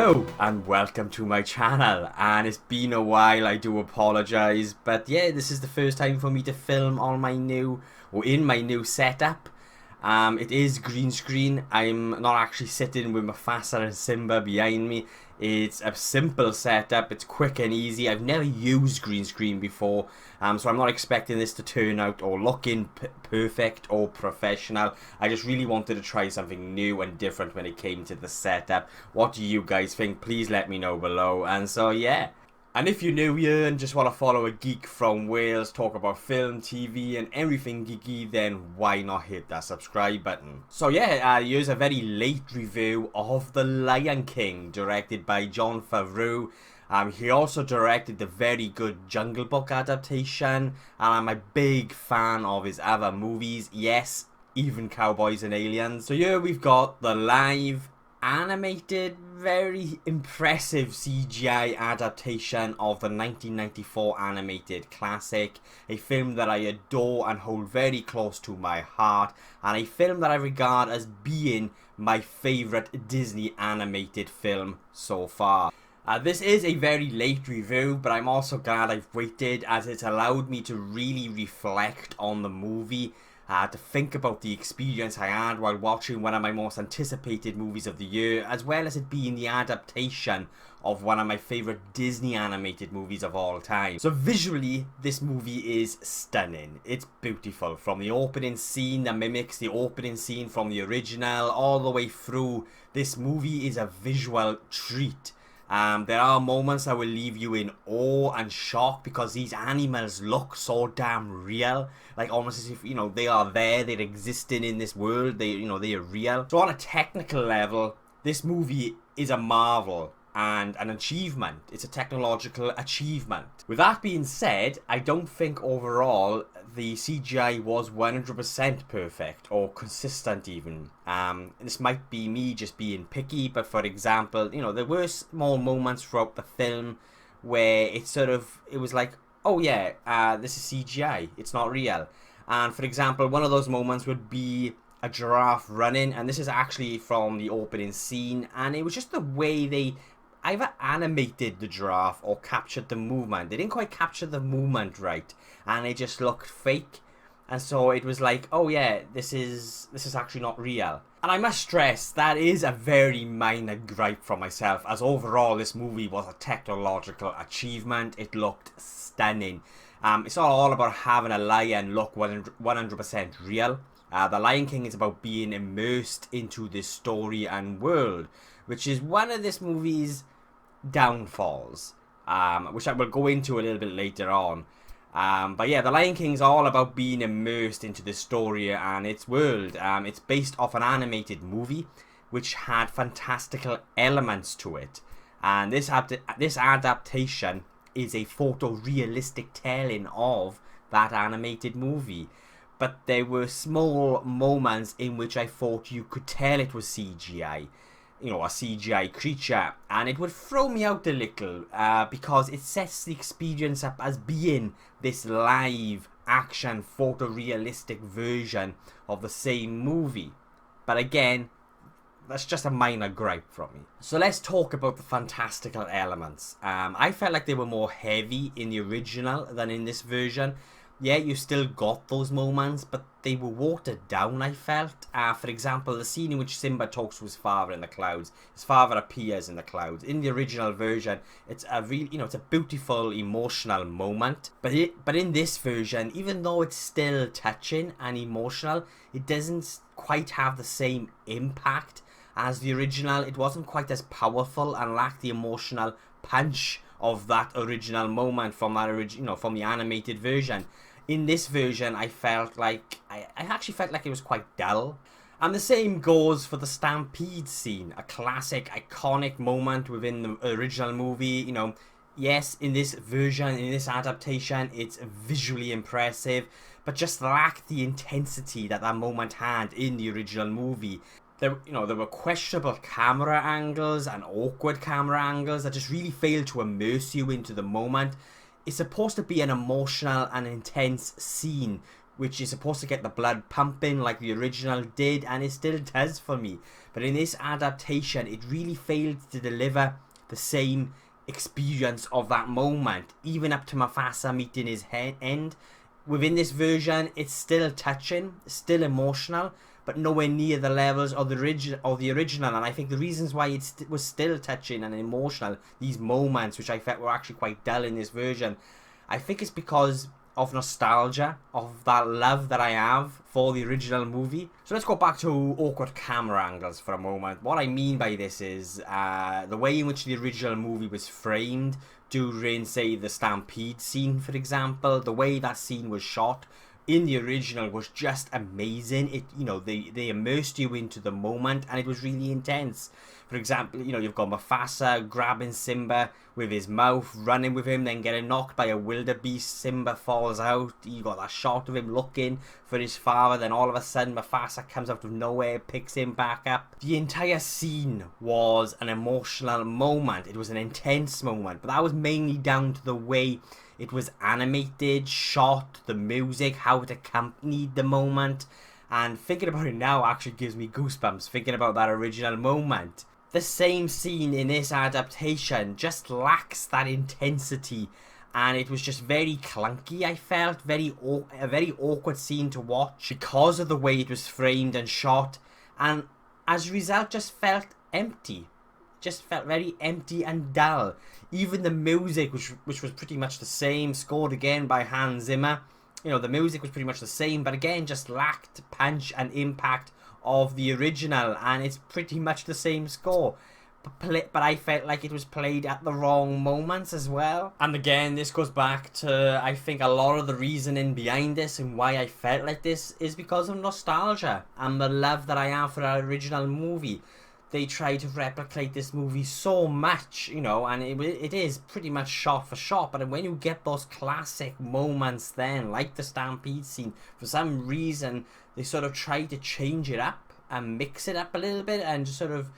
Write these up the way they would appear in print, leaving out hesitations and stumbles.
Hello and welcome to my channel, and it's been a while, I do apologise, but yeah, this is the first time for me to film on my new, or in my new setup. It is green screen. I'm not actually sitting with Mufasa and Simba behind me. It's a simple setup, it's quick and easy. I've never used green screen before, so I'm not expecting this to turn out or looking perfect or professional. I just really wanted to try something new and different when it came to the setup. What do you guys think? Please let me know below. And so yeah. And if you're new here and just want to follow a geek from Wales, talk about film, TV and everything geeky, then why not hit that subscribe button. So yeah, here's a very late review of The Lion King, directed by Jon Favreau. He also directed the very good Jungle Book adaptation, and I'm a big fan of his other movies, yes, even Cowboys and Aliens. So here we've got the live animated, very impressive CGI adaptation of the 1994 animated classic, a film that I adore and hold very close to my heart, and a film that I regard as being my favourite Disney animated film so far. This is a very late review, but I'm also glad I've waited, as it's allowed me to really reflect on the movie, to think about the experience I had while watching one of my most anticipated movies of the year, as well as it being the adaptation of one of my favourite Disney animated movies of all time. So visually, this movie is stunning. It's beautiful. From the opening scene that mimics the opening scene from the original, all the way through, this movie is a visual treat. There are moments that will leave you in awe and shock because these animals look so damn real, like almost as if, you know, they are there, they're existing in this world, they are real. So on a technical level, this movie is a marvel and an achievement. It's a technological achievement. With that being said, I don't think overall the CGI was 100% perfect or consistent even. This might be me just being picky, but for example, you know, there were small moments throughout the film where it was like, oh yeah, this is CGI, it's not real. And for example, one of those moments would be a giraffe running, and this is actually from the opening scene, and it was just the way they either animated the giraffe or captured the movement. They didn't quite capture the movement right, and it just looked fake. And so it was like, oh yeah, this is actually not real. And I must stress, that is a very minor gripe from myself, as overall this movie was a technological achievement. It looked stunning. It's not all about having a lion look 100% real. The Lion King is about being immersed into this story and world, which is one of this movie's downfalls, which I will go into a little bit later on. But yeah, The Lion King is all about being immersed into the story and its world. It's based off an animated movie which had fantastical elements to it, and this adaptation is a photorealistic telling of that animated movie. But there were small moments in which I thought you could tell it was CGI, you know, a CGI creature, and it would throw me out a little because it sets the experience up as being this live action photorealistic version of the same movie. But again, that's just a minor gripe from me. So let's talk about the fantastical elements. I felt like they were more heavy in the original than in this version. Yeah, you still got those moments, but they were watered down, I felt. For example, the scene in which Simba talks to his father in the clouds. His father appears in the clouds. In the original version, it's a it's a beautiful, emotional moment. But in this version, even though it's still touching and emotional, it doesn't quite have the same impact as the original. It wasn't quite as powerful and lacked the emotional punch of that original moment from that from the animated version. In this version, I actually felt like it was quite dull. And the same goes for the stampede scene, a classic, iconic moment within the original movie. You know, yes, in this version, in this adaptation, it's visually impressive, but just lacked the intensity that moment had in the original movie. There were questionable camera angles and awkward camera angles that just really failed to immerse you into the moment. It's supposed to be an emotional and intense scene which is supposed to get the blood pumping like the original did, and it still does for me. But in this adaptation, it really failed to deliver the same experience of that moment, even up to Mufasa meeting his end. Within this version, it's still touching, still emotional, but nowhere near the levels of the original. And I think the reasons why it was still touching and emotional, these moments which I felt were actually quite dull in this version, I think it's because of nostalgia, of that love that I have for the original movie. So let's go back to awkward camera angles for a moment. What I mean by this is the way in which the original movie was framed during, say, the stampede scene, for example. The way that scene was shot in the original was just amazing. It, you know, they immersed you into the moment, and it was really intense. For example, you know, you've got Mufasa grabbing Simba with his mouth, running with him, then getting knocked by a wildebeest. Simba falls out. You got that shot of him looking for his father. Then all of a sudden, Mufasa comes out of nowhere, picks him back up. The entire scene was an emotional moment. It was an intense moment, but that was mainly down to the way it was animated, shot, the music, how it accompanied the moment. And thinking about it now actually gives me goosebumps, thinking about that original moment. The same scene in this adaptation just lacks that intensity, and it was just very clunky. I felt a very awkward scene to watch because of the way it was framed and shot, and as a result just felt empty. Just felt very empty and dull. Even the music, which was pretty much the same, scored again by Hans Zimmer, you know, the music was pretty much the same, but again just lacked punch and impact of the original, and it's pretty much the same score. But I felt like it was played at the wrong moments as well. And again, this goes back to, I think, a lot of the reasoning behind this and why I felt like this is because of nostalgia and the love that I have for our original movie. They try to replicate this movie so much, you know, and it is pretty much shot for shot. But when you get those classic moments then, like the stampede scene, for some reason, they sort of try to change it up and mix it up a little bit and just sort of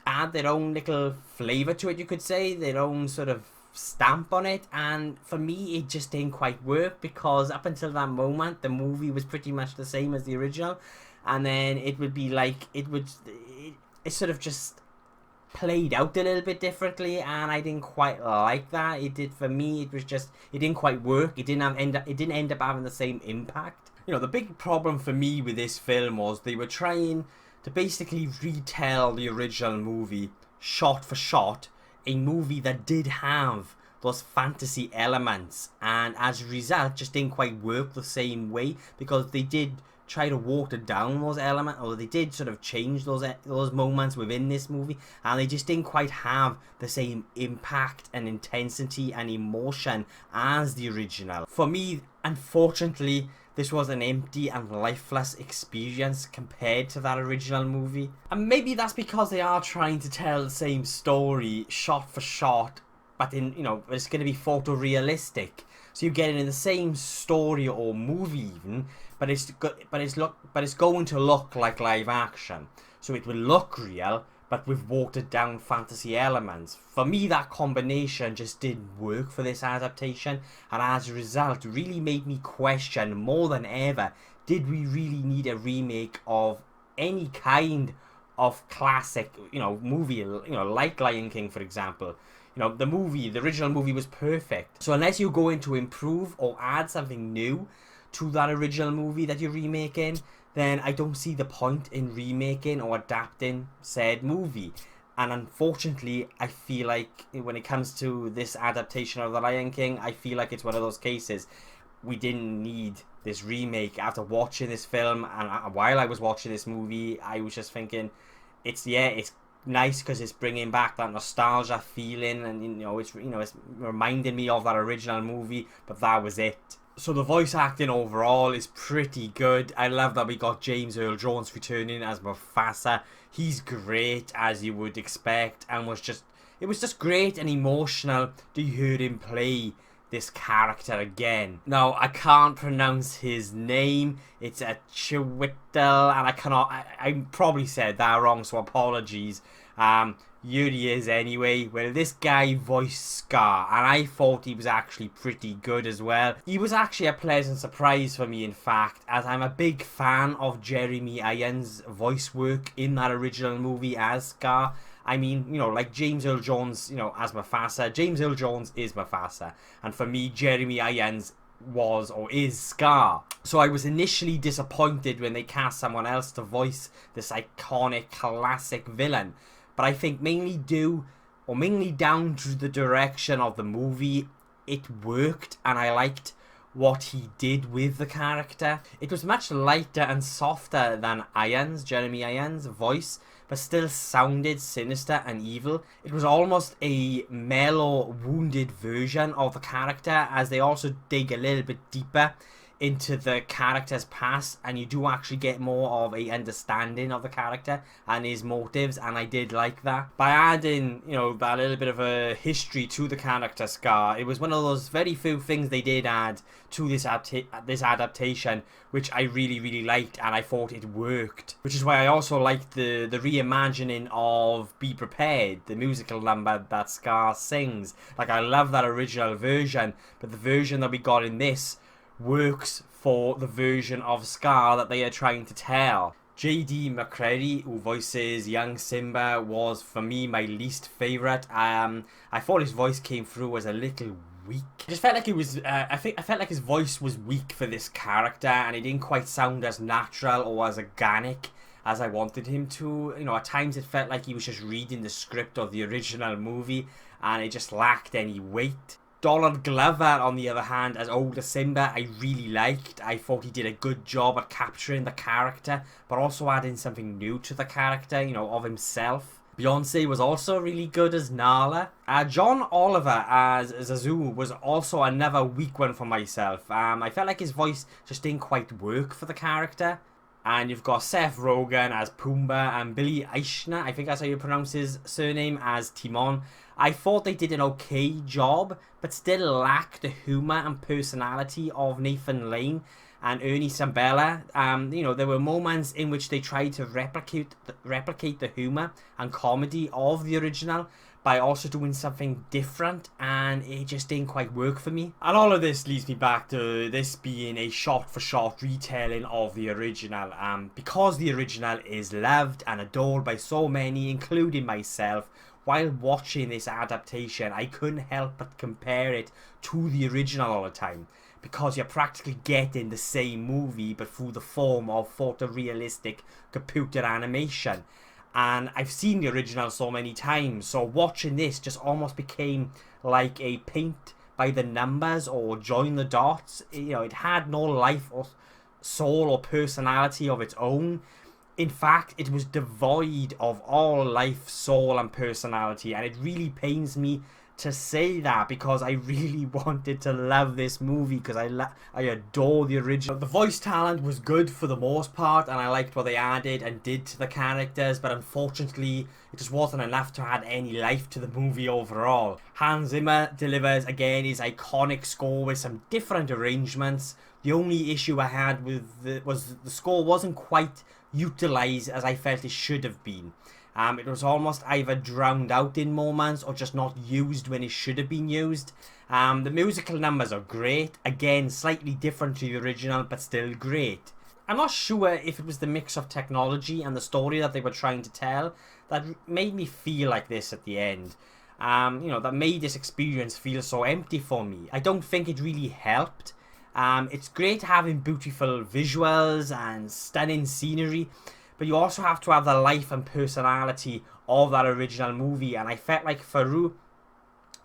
add their own little flavour to it, you could say, their own sort of stamp on it. And for me, it just didn't quite work, because up until that moment, the movie was pretty much the same as the original. And then it would be like, it sort of just played out a little bit differently, and I didn't quite like that. It did, for me, it was just, it didn't quite work. It didn't end up having the same impact. You know, the big problem for me with this film was they were trying to basically retell the original movie shot for shot, a movie that did have those fantasy elements, and as a result just didn't quite work the same way, because they did try to water down those elements, or they did sort of change those moments within this movie, and they just didn't quite have the same impact and intensity and emotion as the original. For me, unfortunately, this was an empty and lifeless experience compared to that original movie. And maybe that's because they are trying to tell the same story shot for shot, but in, you know, it's going to be photorealistic. So you get it in the same story or movie even, but it's going to look like live action. So it will look real, but with watered down fantasy elements. For me, that combination just didn't work for this adaptation, and as a result really made me question more than ever, did we really need a remake of any kind of classic, you know, movie, you know, like Lion King, for example? You know, the original movie was perfect. So unless you're going to improve or add something new to that original movie that you're remaking, then I don't see the point in remaking or adapting said movie. And unfortunately, I feel like when it comes to this adaptation of The Lion King, I feel like it's one of those cases. We didn't need this remake. After watching this film, and while I was watching this movie, I was just thinking, it's nice because it's bringing back that nostalgia feeling, and it's reminding me of that original movie, but that was it. So the voice acting overall is pretty good. I love that we got James Earl Jones returning as Mufasa. He's great, as you would expect, and it was just great and emotional to hear him play this character again. Now, I can't pronounce his name. It's a Chiwetel, and I probably said that wrong, so apologies. here he is anyway. Well, this guy voiced Scar, and I thought he was actually pretty good as well. He was actually a pleasant surprise for me, in fact, as I'm a big fan of Jeremy Irons' voice work in that original movie as Scar. I mean, you know, like James Earl Jones, you know, as Mufasa. James Earl Jones is Mufasa, and for me, Jeremy Irons was or is Scar. So I was initially disappointed when they cast someone else to voice this iconic classic villain. But I think mainly down to the direction of the movie, it worked, and I liked what he did with the character. It was much lighter and softer than Jeremy Irons' voice, but still sounded sinister and evil. It was almost a mellow, wounded version of the character, as they also dig a little bit deeper into the character's past, and you do actually get more of a understanding of the character and his motives, and I did like that. By adding, you know, that little bit of a history to the character Scar, it was one of those very few things they did add to this adaptation, which I really liked, and I thought it worked. Which is why I also liked the reimagining of Be Prepared, the musical number that Scar sings. Like, I love that original version, but the version that we got in this works for the version of Scar that they are trying to tell. J.D. McCready, who voices young Simba, was for me my least favourite. I thought his voice came through as a little weak. I just felt like it was. I felt like his voice was weak for this character, and it didn't quite sound as natural or as organic as I wanted him to. You know, at times it felt like he was just reading the script of the original movie, and it just lacked any weight. Donald Glover, on the other hand, as older Simba, I really liked. I thought he did a good job at capturing the character, but also adding something new to the character, you know, of himself. Beyonce was also really good as Nala. John Oliver as Zazu was also another weak one for myself. I felt like his voice just didn't quite work for the character. And you've got Seth Rogen as Pumbaa and Billy Eichner, I think that's how you pronounce his surname, as Timon. I thought they did an okay job, but still lacked the humour and personality of Nathan Lane and Ernie Sabella. You know, there were moments in which they tried to replicate the humour and comedy of the original by also doing something different, and it just didn't quite work for me. And all of this leads me back to this being a shot-for-shot retelling of the original. Because the original is loved and adored by so many, including myself, while watching this adaptation, I couldn't help but compare it to the original all the time, because you're practically getting the same movie but through the form of photorealistic computer animation. And I've seen the original so many times, so watching this just almost became like a paint by the numbers or join the dots. You know, it had no life or soul or personality of its own. In fact, it was devoid of all life, soul and personality, and it really pains me to say that, because I really wanted to love this movie, because I adore the original. The voice talent was good for the most part, and I liked what they added and did to the characters, but unfortunately it just wasn't enough to add any life to the movie overall. Hans Zimmer delivers again his iconic score with some different arrangements. The only issue I had with was the score wasn't quite utilised as I felt it should have been. It was almost either drowned out in moments or just not used when it should have been used. The musical numbers are great. Again, slightly different to the original, but still great. I'm not sure if it was the mix of technology and the story that they were trying to tell that made me feel like this at the end. You know, that made this experience feel so empty for me. I don't think it really helped. It's great having beautiful visuals and stunning scenery, but you also have to have the life and personality of that original movie, and I felt like Favreau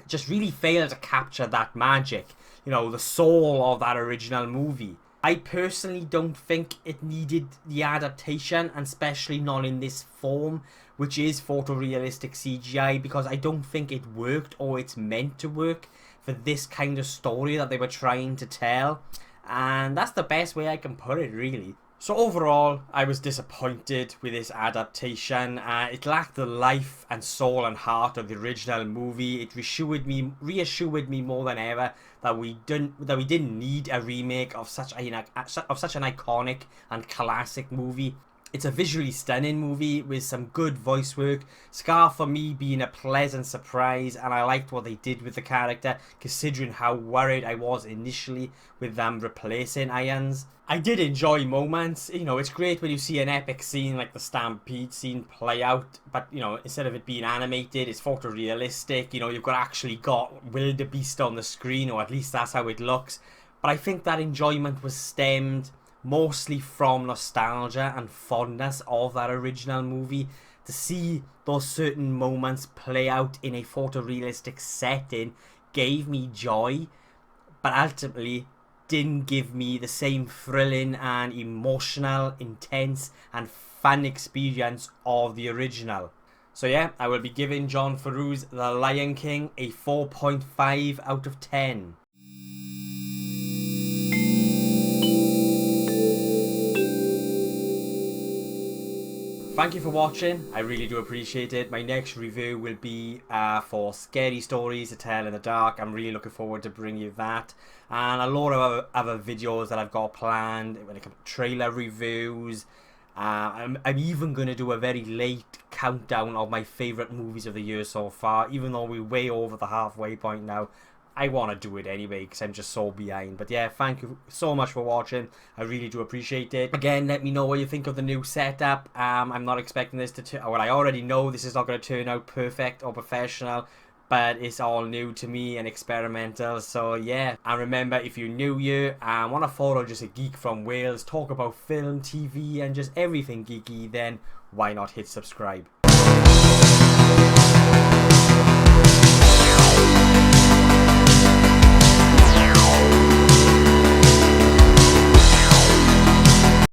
just really failed to capture that magic, you know, the soul of that original movie. I personally don't think it needed the adaptation, and especially not in this form, which is photorealistic CGI, because I don't think it worked or it's meant to work for this kind of story that they were trying to tell, and that's the best way I can put it, really. So overall, I was disappointed with this adaptation. It lacked the life and soul and heart of the original movie. It reassured me more than ever that we didn't need a remake of such an iconic and classic movie. It's a visually stunning movie with some good voice work. Scar, for me, being a pleasant surprise, and I liked what they did with the character, considering how worried I was initially with them replacing Irons. I did enjoy moments. You know, it's great when you see an epic scene like the Stampede scene play out, but, you know, instead of it being animated, it's photorealistic. You know, you've actually got wildebeest on the screen, or at least that's how it looks. But I think that enjoyment was stemmed mostly from nostalgia and fondness of that original movie. To see those certain moments play out in a photorealistic setting gave me joy, but ultimately didn't give me the same thrilling and emotional, intense and fun experience of the original. So yeah, I will be giving Jon Favreau's The Lion King a 4.5 out of 10. Thank you for watching. I really do appreciate it. My next review will be for Scary Stories to Tell in the Dark. I'm really looking forward to bringing you that. And a lot of other videos that I've got planned when it comes to trailer reviews. I'm even going to do a very late countdown of my favourite movies of the year so far. Even though we're way over the halfway point now, I want to do it anyway because I'm just so behind. But yeah, thank you so much for watching. I really do appreciate it. Again, let me know what you think of the new setup. I'm not expecting this to turn... Well, I already know this is not going to turn out perfect or professional, but it's all new to me and experimental. So yeah, and remember, if you're new here and want to follow just a geek from Wales, talk about film, TV and just everything geeky, then why not hit subscribe.